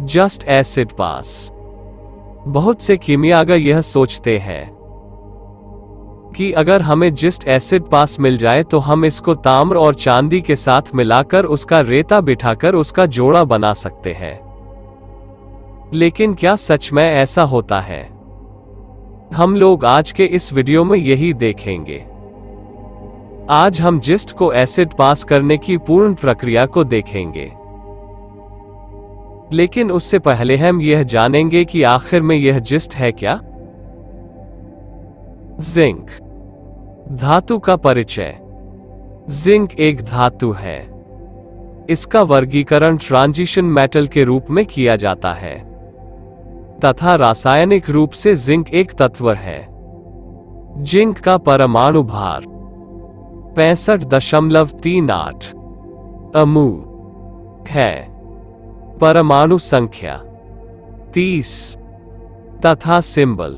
Just acid पास। बहुत से कीमियागर यह सोचते हैं कि अगर हमें जस्ट एसिड पास मिल जाए तो हम इसको ताम्र और चांदी के साथ मिलाकर उसका रेता बिठाकर उसका जोड़ा बना सकते हैं। लेकिन क्या सच में ऐसा होता है? हम लोग आज के इस वीडियो में यही देखेंगे। आज हम जिस्ट को एसिड पास करने की पूर्ण प्रक्रिया को देखेंगे। लेकिन उससे पहले हम यह जानेंगे कि आखिर में यह जिस्ट है क्या। जिंक धातु का परिचय। जिंक एक धातु है। इसका वर्गीकरण ट्रांजिशन मेटल के रूप में किया जाता है तथा रासायनिक रूप से जिंक एक तत्व है। जिंक का परमाणु भार 65.38 अमु है। परमाणु संख्या 30 तथा सिंबल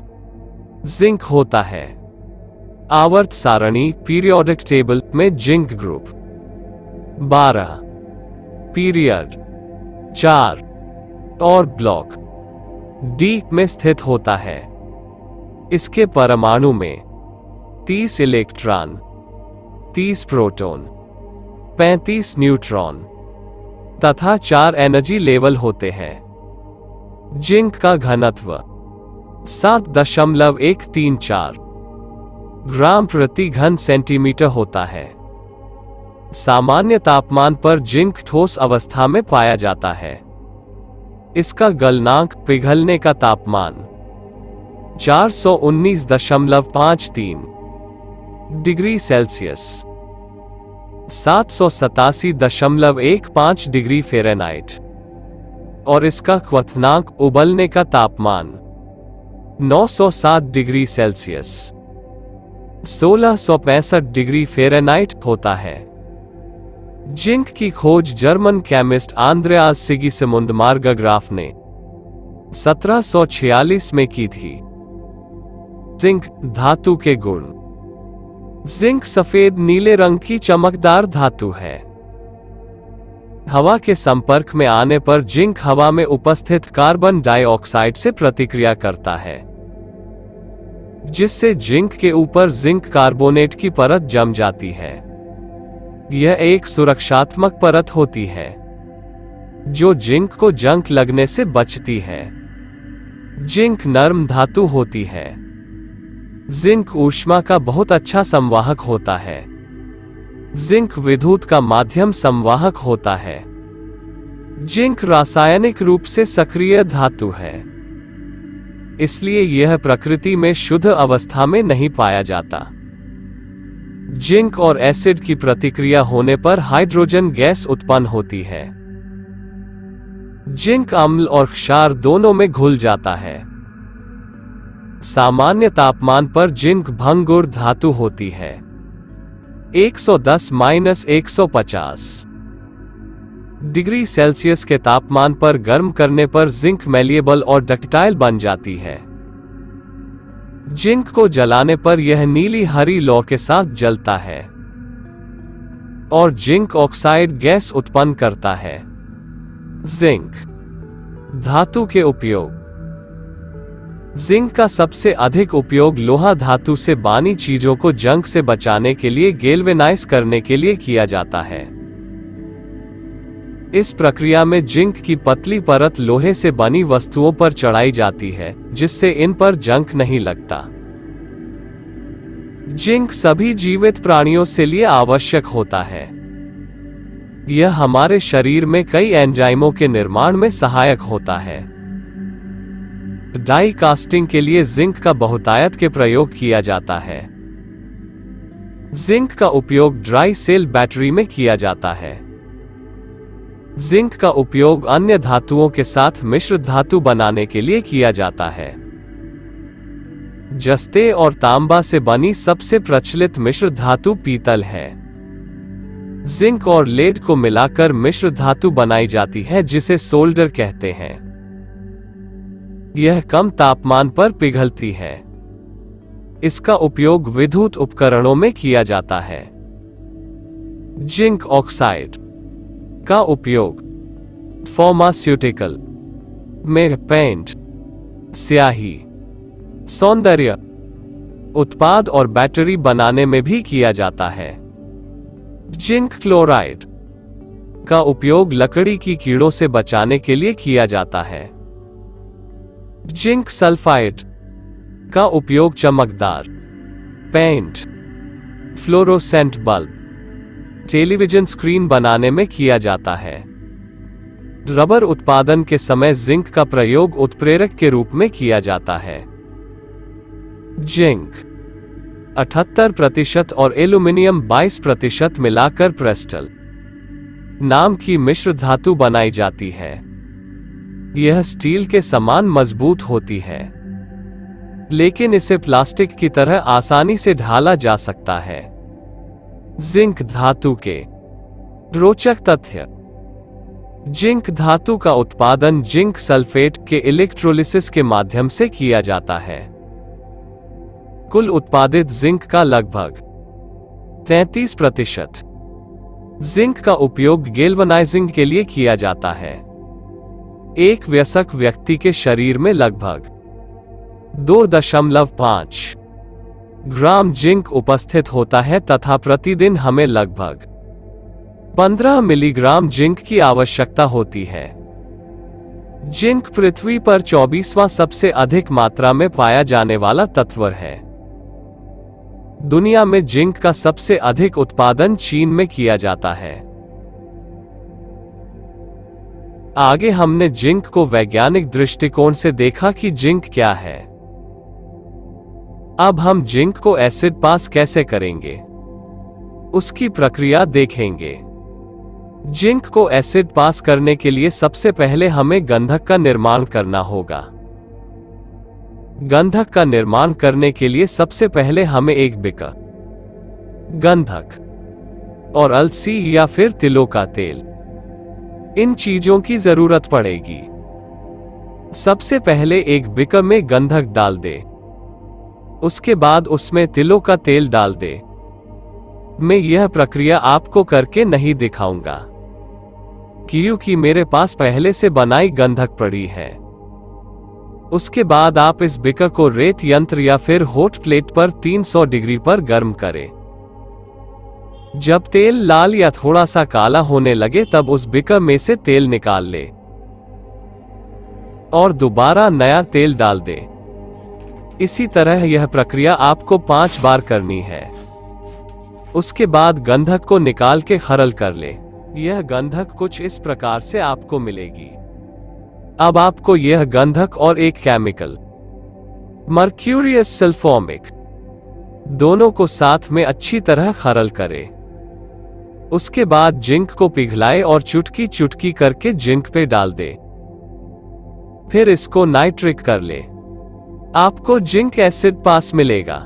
जिंक होता है। आवर्त सारणी पीरियोडिक टेबल में जिंक ग्रुप 12 पीरियड 4 और ब्लॉक डी में स्थित होता है। इसके परमाणु में 30 इलेक्ट्रॉन, 30 प्रोटॉन, 35 न्यूट्रॉन तथा 4 एनर्जी लेवल होते हैं। जिंक का घनत्व 7.134 ग्राम प्रति घन सेंटीमीटर होता है। सामान्य तापमान पर जिंक ठोस अवस्था में पाया जाता है। इसका गलनांक पिघलने का तापमान 419.53 डिग्री सेल्सियस 787.15 डिग्री फ़ारेनहाइट और इसका क्वथनांक उबलने का तापमान 907 डिग्री सेल्सियस 1665 डिग्री फ़ारेनहाइट होता है। जिंक की खोज जर्मन केमिस्ट आंद्रेआस सिगिसमुंड मार्गग्राफ ने 1746 में की थी। जिंक धातु के गुण। जिंक सफेद नीले रंग की चमकदार धातु है। हवा के संपर्क में आने पर जिंक हवा में उपस्थित कार्बन डाइऑक्साइड से प्रतिक्रिया करता है, जिससे जिंक के ऊपर जिंक कार्बोनेट की परत जम जाती है। यह एक सुरक्षात्मक परत होती है जो जिंक को जंग लगने से बचती है। जिंक नरम धातु होती है। जिंक ऊष्मा का बहुत अच्छा संवाहक होता है। जिंक विद्युत का माध्यम संवाहक होता है। जिंक रासायनिक रूप से सक्रिय धातु है, इसलिए यह प्रकृति में शुद्ध अवस्था में नहीं पाया जाता। जिंक और एसिड की प्रतिक्रिया होने पर हाइड्रोजन गैस उत्पन्न होती है। जिंक अम्ल और क्षार दोनों में घुल जाता है। सामान्य तापमान पर जिंक भंगुर धातु होती है। 110-150 डिग्री सेल्सियस के तापमान पर गर्म करने पर जिंक मैलिएबल और डक्टाइल बन जाती है। जिंक को जलाने पर यह नीली हरी लौ के साथ जलता है और जिंक ऑक्साइड गैस उत्पन्न करता है। जिंक धातु के उपयोग। जिंक का सबसे अधिक उपयोग लोहा धातु से बनी चीजों को जंग से बचाने के लिए गैल्वेनाइज करने के लिए किया जाता है। इस प्रक्रिया में जिंक की पतली परत लोहे से बनी वस्तुओं पर चढ़ाई जाती है, जिससे इन पर जंग नहीं लगता। जिंक सभी जीवित प्राणियों के लिए आवश्यक होता है। यह हमारे शरीर में कई एंजाइमों के निर्माण में सहायक होता है। डाई कास्टिंग के लिए जिंक का बहुतायत के प्रयोग किया जाता है। जिंक का उपयोग ड्राई सेल बैटरी में किया जाता है। जिंक का उपयोग अन्य धातुओं के साथ मिश्र धातु बनाने के लिए किया जाता है। जस्ते और तांबा से बनी सबसे प्रचलित मिश्र धातु पीतल है। जिंक और लेड को मिलाकर मिश्र धातु बनाई जाती है, जिसे सोल्डर कहते हैं। यह कम तापमान पर पिघलती है। इसका उपयोग विद्युत उपकरणों में किया जाता है। जिंक ऑक्साइड का उपयोग फार्मास्यूटिकल, में पेंट, स्याही, सौंदर्य उत्पाद और बैटरी बनाने में भी किया जाता है। जिंक क्लोराइड का उपयोग लकड़ी की कीड़ों से बचाने के लिए किया जाता है। जिंक सल्फाइड का उपयोग चमकदार paint, fluorescent bulb, television screen बनाने में किया जाता है। रबर उत्पादन के समय जिंक का प्रयोग उत्प्रेरक के रूप में किया जाता है। जिंक 78% और एल्यूमिनियम 22% मिलाकर प्रेस्टल नाम की मिश्र धातु बनाई जाती है। यह स्टील के समान मजबूत होती है, लेकिन इसे प्लास्टिक की तरह आसानी से ढाला जा सकता है। जिंक धातु के रोचक तथ्य। जिंक धातु का उत्पादन जिंक सल्फेट के इलेक्ट्रोलिसिस के माध्यम से किया जाता है। कुल उत्पादित जिंक का लगभग 33% जिंक का उपयोग गैल्वेनाइजिंग के लिए किया जाता है। एक वयस्क व्यक्ति के शरीर में लगभग 2.5 ग्राम जिंक उपस्थित होता है तथा प्रतिदिन हमें लगभग 15 मिलीग्राम जिंक की आवश्यकता होती है। जिंक पृथ्वी पर 24वां सबसे अधिक मात्रा में पाया जाने वाला तत्व है। दुनिया में जिंक का सबसे अधिक उत्पादन चीन में किया जाता है। आगे हमने जिंक को वैज्ञानिक दृष्टिकोण से देखा कि जिंक क्या है। अब हम जिंक को एसिड पास कैसे करेंगे, उसकी प्रक्रिया देखेंगे। जिंक को एसिड पास करने के लिए सबसे पहले हमें गंधक का निर्माण करना होगा। गंधक का निर्माण करने के लिए सबसे पहले हमें एक बिकर, गंधक और अलसी या फिर तिलों का तेल, इन चीजों की जरूरत पड़ेगी। सबसे पहले एक बिकर में गंधक डाल दे, उसके बाद उसमें तिलों का तेल डाल दे। मैं यह प्रक्रिया आपको करके नहीं दिखाऊंगा, क्योंकि मेरे पास पहले से बनाई गंधक पड़ी है। उसके बाद आप इस बिकर को रेत यंत्र या फिर हॉट प्लेट पर 300 डिग्री पर गर्म करें। जब तेल लाल या थोड़ा सा काला होने लगे तब उस बिकर में से तेल निकाल ले और दोबारा नया तेल डाल दे। इसी तरह यह प्रक्रिया आपको 5 बार करनी है। उसके बाद गंधक को निकाल के खरल कर ले। यह गंधक कुछ इस प्रकार से आपको मिलेगी। अब आपको यह गंधक और एक केमिकल मर्क्यूरियस सल्फोमिक दोनों को साथ में अच्छी तरह खरल करें। उसके बाद जिंक को पिघलाए और चुटकी चुटकी करके जिंक पे डाल दे। फिर इसको नाइट्रिक कर ले, आपको जिंक एसिड पास मिलेगा।